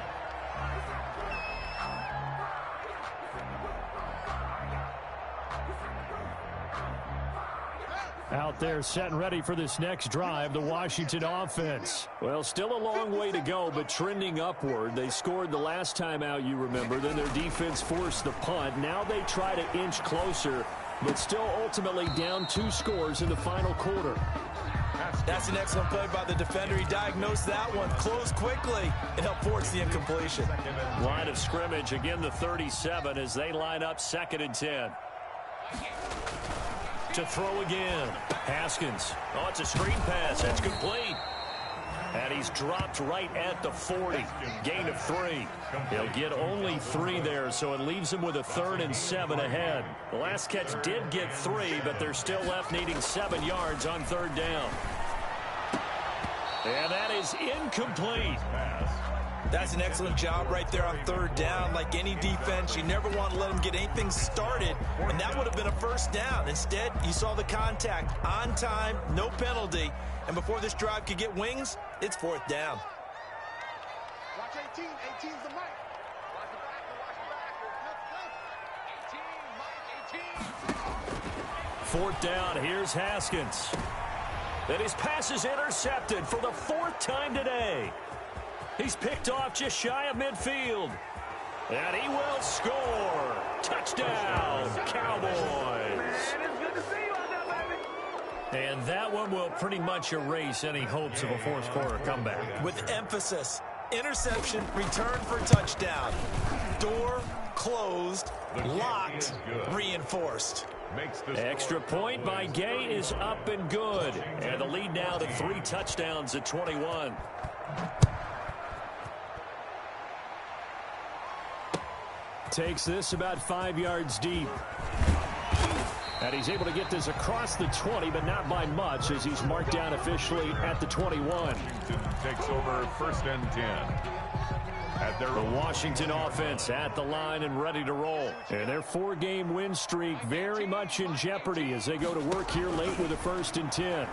Speaker 1: Out there set and ready for this next drive, the Washington offense. Well, still a long way to go, but trending upward. They scored the last time out, you remember. Then their defense forced the punt. Now they try to inch closer, but still ultimately down 2 scores in the final quarter.
Speaker 2: That's an excellent play by the defender. He diagnosed that one, closed quickly, and helped force the incompletion.
Speaker 1: Line of scrimmage, again the 37 as they line up 2nd and 10. To throw again. Haskins. Oh, it's a screen pass. That's complete. And he's dropped right at the 40. Gain of 3. He'll get only 3 there, so it leaves him with a 3rd and 7 ahead. The last catch did get 3, but they're still left needing 7 yards on 3rd down. And that is incomplete.
Speaker 2: That's an excellent job right there on third down. Like any defense, you never want to let them get anything started, and that would have been a first down. Instead, you saw the contact on time, no penalty, and before this drive could get wings, it's fourth down.
Speaker 4: Watch 18. 18's the mic. Watch the backer. 18.
Speaker 1: Fourth down, here's Haskins. And his pass is intercepted for the fourth time today. He's picked off just shy of midfield. And he will score. Touchdown, Cowboys. And that one will pretty much erase any hopes of a fourth quarter comeback.
Speaker 2: With emphasis, interception, return for touchdown. Door closed, locked, reinforced.
Speaker 1: Extra point by Gay is up and good. And the lead now to 3 touchdowns at 21. Takes this about 5 yards deep. And he's able to get this across the 20, but not by much, as he's marked down officially at the 21.
Speaker 3: Washington takes over first and 10.
Speaker 1: The Washington offense at the line and ready to roll. And their 4-game win streak very much in jeopardy as they go to work here late with a 1st and 10.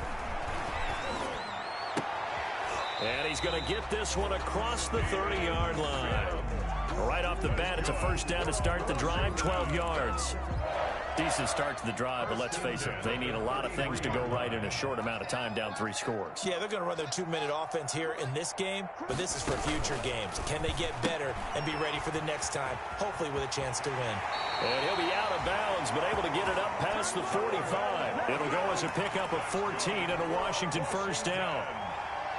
Speaker 1: And he's going to get this one across the 30-yard line. Right off the bat, it's a first down to start the drive, 12 yards. Decent start to the drive, but let's face it, they need a lot of things to go right in a short amount of time, down 3 scores.
Speaker 2: Yeah, they're going to run their 2-minute offense here in this game, but this is for future games. Can they get better and be ready for the next time, hopefully with a chance to win?
Speaker 1: And he'll be out of bounds, but able to get it up past the 45. It'll go as a pickup of 14 and a Washington first down.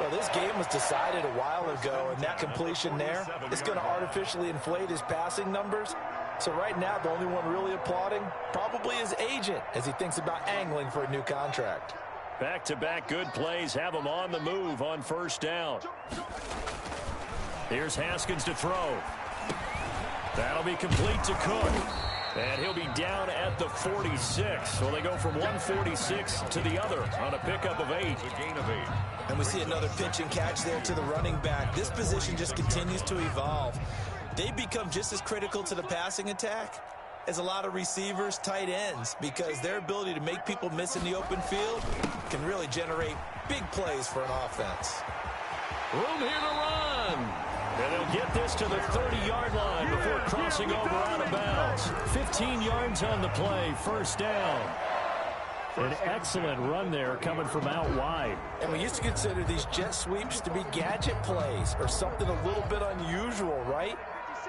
Speaker 2: Well, this game was decided a while ago, and that completion there is going to artificially inflate his passing numbers. So right now, the only one really applauding probably his agent as he thinks about angling for a new contract.
Speaker 1: Back-to-back good plays have him on the move on first down. Here's Haskins to throw. That'll be complete to Cook. And he'll be down at the 46. So they go from 146 to the other on a pickup of 8.
Speaker 3: A gain of 8.
Speaker 2: And we see another pitch and catch there to the running back. This position just continues to evolve. They become just as critical to the passing attack as a lot of receivers, tight ends, because their ability to make people miss in the open field can really generate big plays for an offense.
Speaker 1: Room here to run. And they'll get this to the 30-yard line before crossing over out of bounds. 15 yards on the play, first down. An excellent run there coming from out wide.
Speaker 2: And we used to consider these jet sweeps to be gadget plays or something a little bit unusual, right?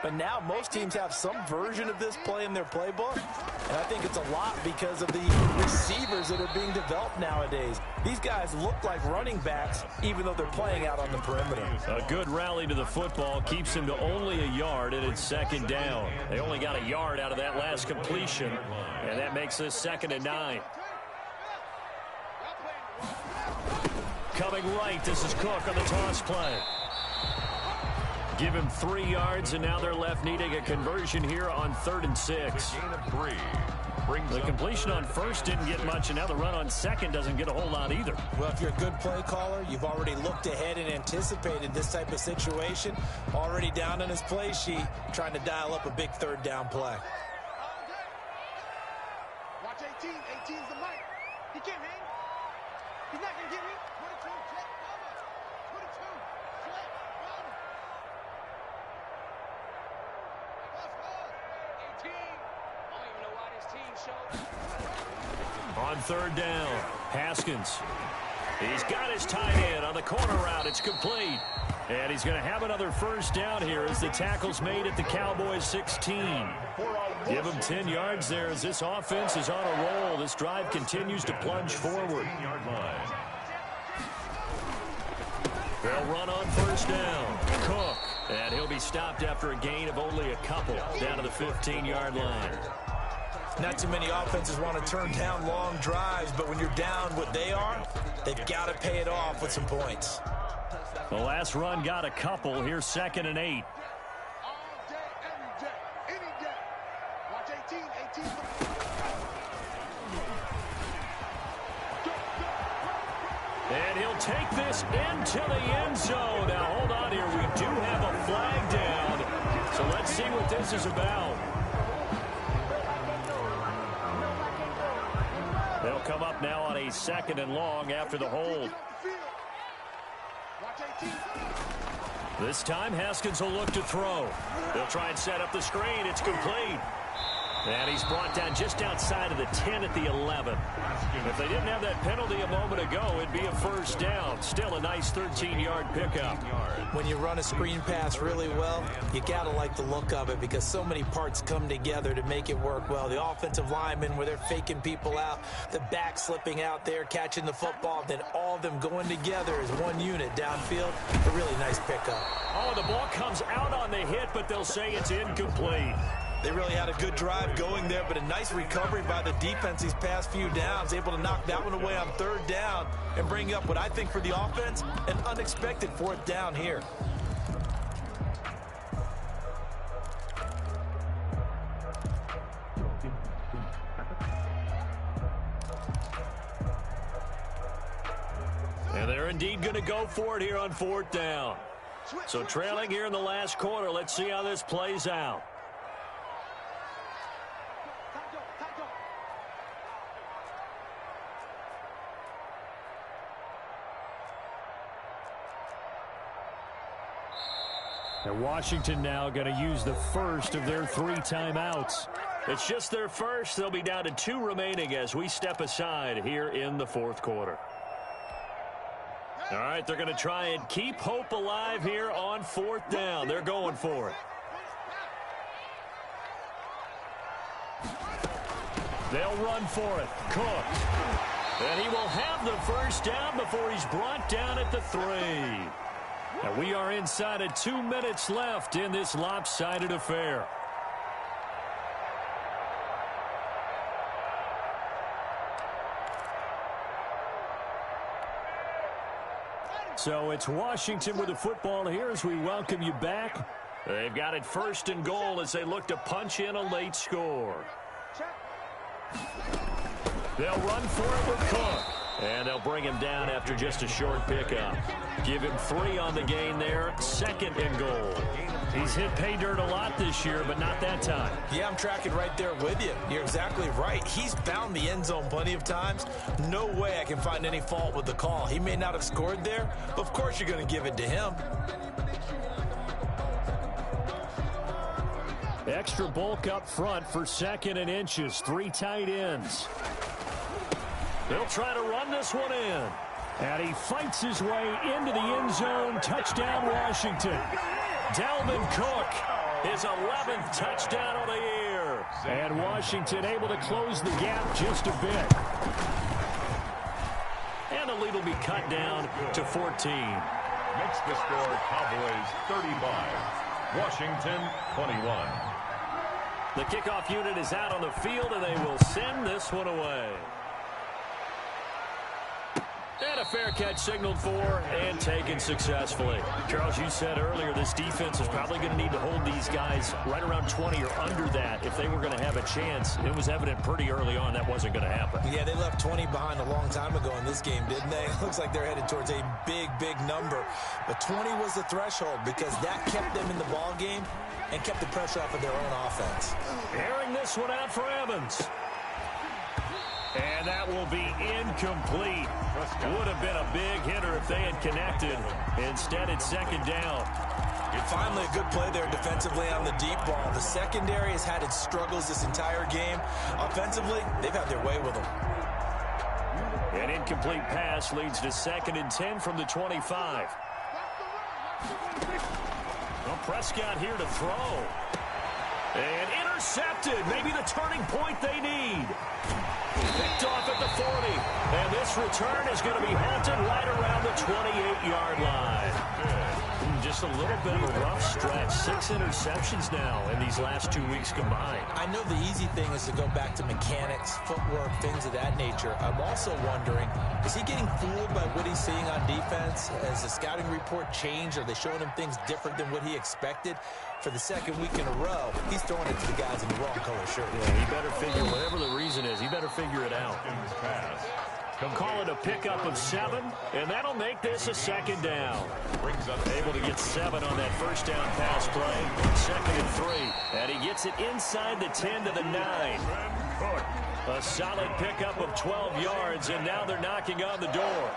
Speaker 2: But now most teams have some version of this play in their playbook. And I think it's a lot because of the receivers that are being developed nowadays. These guys look like running backs even though they're playing out on the perimeter.
Speaker 1: A good rally to the football keeps him to only a yard, and it's second down. They only got a yard out of that last completion, and that makes this 2nd and 9. Coming right, this is Cook on the toss play. Give him 3 yards, and now they're left needing a conversion here on 3rd and 6.
Speaker 3: Gain of 3.
Speaker 1: The completion on first didn't get much, and now the run on second doesn't get a whole lot either.
Speaker 2: Well, if you're a good play caller, you've already looked ahead and anticipated this type of situation. Already down on his play sheet, trying to dial up a big 3rd down play.
Speaker 4: Watch 18. 18's the mic. He can't hang. He's not going to get me. 22, check, cover. 22, check, cover. Let's go. 18. I don't even know why this team showed.
Speaker 1: On 3rd down, Haskins. He's got his tight end on the corner route. It's complete. And he's going to have another first down here as the tackle's made at the Cowboys 16. Give him 10 yards there as this offense is on a roll. This drive continues to plunge forward. They'll run on first down. Cook. And he'll be stopped after a gain of only a couple down to the 15-yard line.
Speaker 2: Not too many offenses want to turn down long drives, but when you're down what they are, they've got to pay it off with some points.
Speaker 1: The last run got a couple. Here's 2nd and 8.
Speaker 4: All day, every day, any day. Watch 18. 18's the
Speaker 1: And he'll take this into the end zone. Now, hold on here. We do have a flag down. So let's see what this is about. They'll come up now on a 2nd and long after the hold. This time, Haskins will look to throw. They'll try and set up the screen. It's complete. And he's brought down just outside of the 10 at the 11. If they didn't have that penalty a moment ago, it'd be a 1st down. Still a nice 13-yard pickup.
Speaker 2: When you run a screen pass really well, you got to like the look of it because so many parts come together to make it work well. The offensive linemen, where they're faking people out, the back slipping out there, catching the football, then all of them going together as one unit downfield. A really nice pickup.
Speaker 1: Oh, the ball comes out on the hit, but they'll say it's incomplete.
Speaker 2: They really had a good drive going there, but a nice recovery by the defense these past few downs, able to knock that one away on 3rd down and bring up what I think for the offense, an unexpected 4th down here.
Speaker 1: And they're indeed going to go for it here on 4th down. So trailing here in the last quarter, let's see how this plays out. And Washington now going to use the first of their 3 timeouts. It's just their first. They'll be down to 2 remaining as we step aside here in the 4th quarter. All right, they're going to try and keep hope alive here on 4th down. They're going for it. They'll run for it. Cook. And he will have the 1st down before he's brought down at the 3. And we are inside of 2 minutes left in this lopsided affair. So it's Washington with the football here as we welcome you back. They've got it 1st and goal as they look to punch in a late score. They'll run for it with Cook. And they'll bring him down after just a short pickup. Give him 3 on the gain there. 2nd and goal. He's hit pay dirt a lot this year, but not that time.
Speaker 2: Yeah, I'm tracking right there with you. You're exactly right. He's found the end zone plenty of times. No way I can find any fault with the call. He may not have scored there, but of course you're going to give it to him.
Speaker 1: Extra bulk up front for 2nd and inches. 3 tight ends. They'll try to run this one in. And he fights his way into the end zone. Touchdown, Washington. Dalvin Cook, his 11th touchdown of the year. And Washington able to close the gap just a bit. And the lead will be cut down to 14.
Speaker 3: Makes the score Cowboys 35, Washington 21.
Speaker 1: The kickoff unit is out on the field, and they will send this one away. And a fair catch signaled for and taken successfully. Charles, you said earlier this defense is probably going to need to hold these guys right around 20 or under that if they were going to have a chance. It was evident pretty early on that wasn't going to happen.
Speaker 2: Yeah, they left 20 behind a long time ago in this game, didn't they? It looks like they're headed towards a big, big number. But 20 was the threshold because that kept them in the ball game and kept the pressure off of their own offense.
Speaker 1: Airing this one out for Evans. And that will be incomplete. Would have been a big hitter if they had connected. Instead, it's 2nd down.
Speaker 2: Finally, a good play there defensively on the deep ball. The secondary has had its struggles this entire game. Offensively, they've had their way with them.
Speaker 1: An incomplete pass leads to 2nd and 10 from the 25. Well, Prescott here to throw. And intercepted. Maybe the turning point they need. Picked off at the 40. And this return is going to be halted right around the 28-yard line. Just a little bit of a rough stretch. 6 interceptions now in these last 2 weeks combined.
Speaker 2: I know the easy thing is to go back to mechanics, footwork, things of that nature. I'm also wondering, is he getting fooled by what he's seeing on defense? Has the scouting report changed? Are they showing him things different than what he expected? For the 2nd week in a row, he's throwing it to the guys in the wrong color shirt.
Speaker 1: Yeah, he better figure, whatever the reason is, he better figure it out. Call it a pickup of 7, and that'll make this a second down. Able to get 7 on that first down pass play. Second and 3, and he gets it inside the 10 to the 9. A solid pickup of 12 yards, and now they're knocking on the door.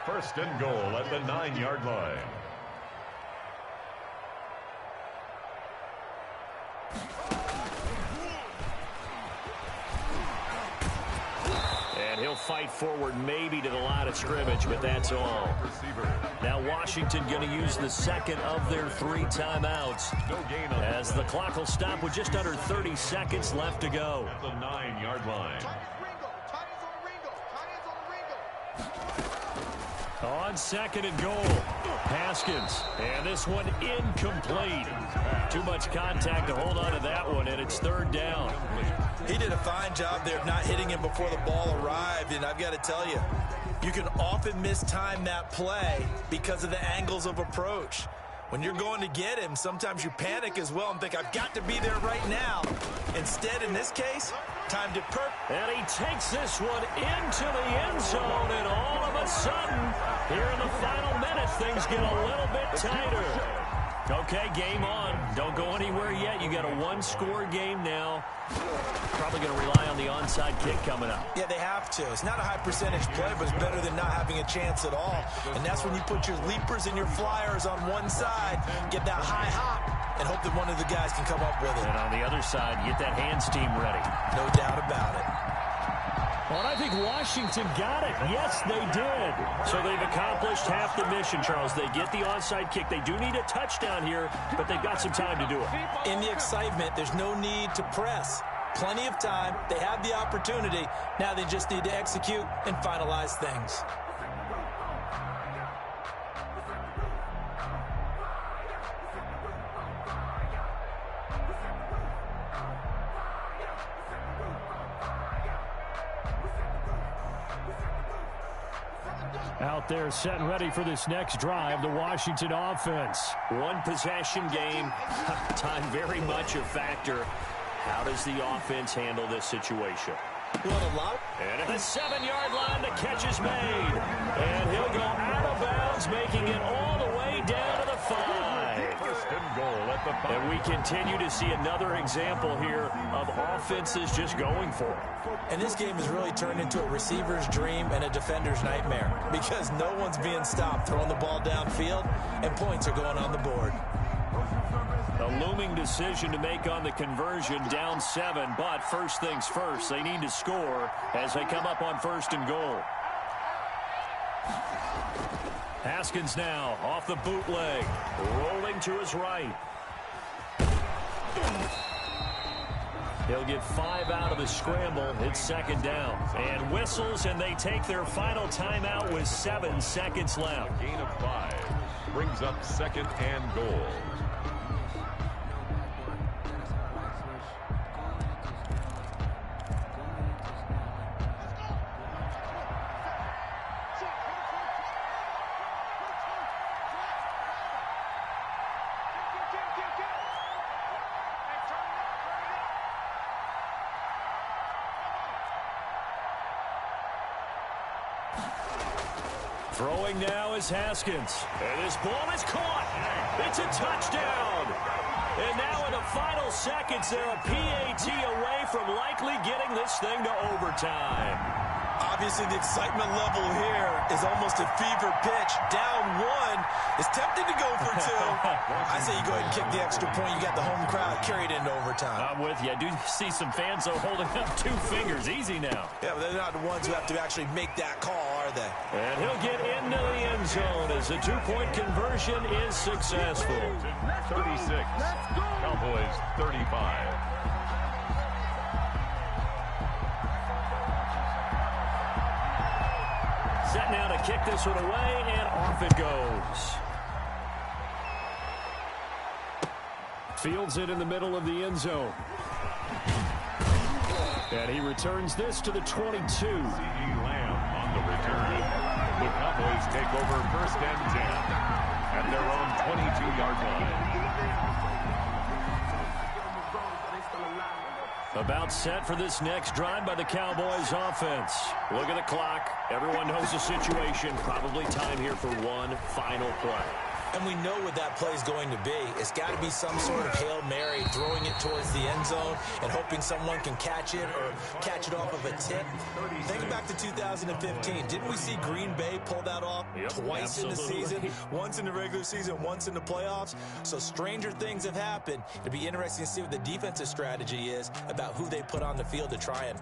Speaker 3: First and goal at the 9-yard line.
Speaker 1: And he'll fight forward maybe to the line of scrimmage, but that's all. Now Washington going to use the second of their 3 timeouts as the clock will stop with just under 30 seconds left to go.
Speaker 3: At the 9-yard line.
Speaker 1: On second and goal, Haskins, and this one incomplete. Too much contact to hold on to that one, and it's third down.
Speaker 2: He did a fine job there of not hitting him before the ball arrived, and I've got to tell you, you can often mistime that play because of the angles of approach. When you're going to get him, sometimes you panic as well and think, I've got to be there right now. Instead, in this case, timed it perfect.
Speaker 1: And he takes this one into the end zone, and all of a sudden, here in the final minutes, things get a little bit tighter. Okay, game on. Don't go anywhere yet. You got a 1-score game now. Probably going to rely on the onside kick coming up.
Speaker 2: Yeah, they have to. It's not a high percentage play, but it's better than not having a chance at all. And that's when you put your leapers and your flyers on one side, get that high hop, and hope that one of the guys can come up with it.
Speaker 1: And on the other side, get that hands team ready.
Speaker 2: No doubt about it.
Speaker 1: Well, I think Washington got it. Yes, they did. So they've accomplished half the mission, Charles. They get the onside kick. They do need a touchdown here, but they've got some time to do it.
Speaker 2: In the excitement, there's no need to press. Plenty of time. They have the opportunity. Now they just need to execute and finalize things.
Speaker 1: Out there set and ready for this next drive, the Washington offense. One possession game, time very much a factor. How does the offense handle this situation? And at the 7-yard line, the catch is made. And he'll go out of bounds, making it all the way down to the 5.
Speaker 3: First and goal at the 5.
Speaker 1: And we continue to see another example here of offenses just going for it.
Speaker 2: And this game has really turned into a receiver's dream and a defender's nightmare because no one's being stopped throwing the ball downfield, and points are going on the board.
Speaker 1: A looming decision to make on the conversion, down 7, but first things first, they need to score as they come up on first and goal. Haskins now off the bootleg, rolling to his right. He'll get 5 out of the scramble. It's second down. And whistles, and they take their final timeout with 7 seconds left.
Speaker 3: Gain of 5 brings up second and goal.
Speaker 1: Throwing now is Haskins. And his ball is caught. It's a touchdown. And now in the final seconds, they're a PAT away from likely getting this thing to overtime.
Speaker 2: Obviously, the excitement level here is almost a fever pitch. Down 1. It's tempting to go for 2. I say you go ahead and kick the extra point. You got the home crowd carried into overtime.
Speaker 1: I'm with you. I do see some fans, though, holding up 2 fingers. Easy now.
Speaker 2: Yeah, but they're not the ones who have to actually make that call, are they?
Speaker 1: And he'll get into the end zone as the 2-point conversion is successful.
Speaker 3: 36. Cowboys 35.
Speaker 1: Set now to kick this one away, and off it goes. Fields it in the middle of the end zone. And he returns this to the 22.
Speaker 3: C.D. Lamb on the return. The Cowboys take over first and 10 at their own 22-yard line.
Speaker 1: About set for this next drive by the Cowboys offense. Look at the clock. Everyone knows the situation. Probably time here for one final play.
Speaker 2: And we know what that play is going to be. It's got to be some sort of Hail Mary, throwing it towards the end zone and hoping someone can catch it or catch it off of a tip. Think back to 2015. Didn't we see Green Bay pull that off twice in the season? Once in the regular season, once in the playoffs. So stranger things have happened. It'll be interesting to see what the defensive strategy is about who they put on the field to try and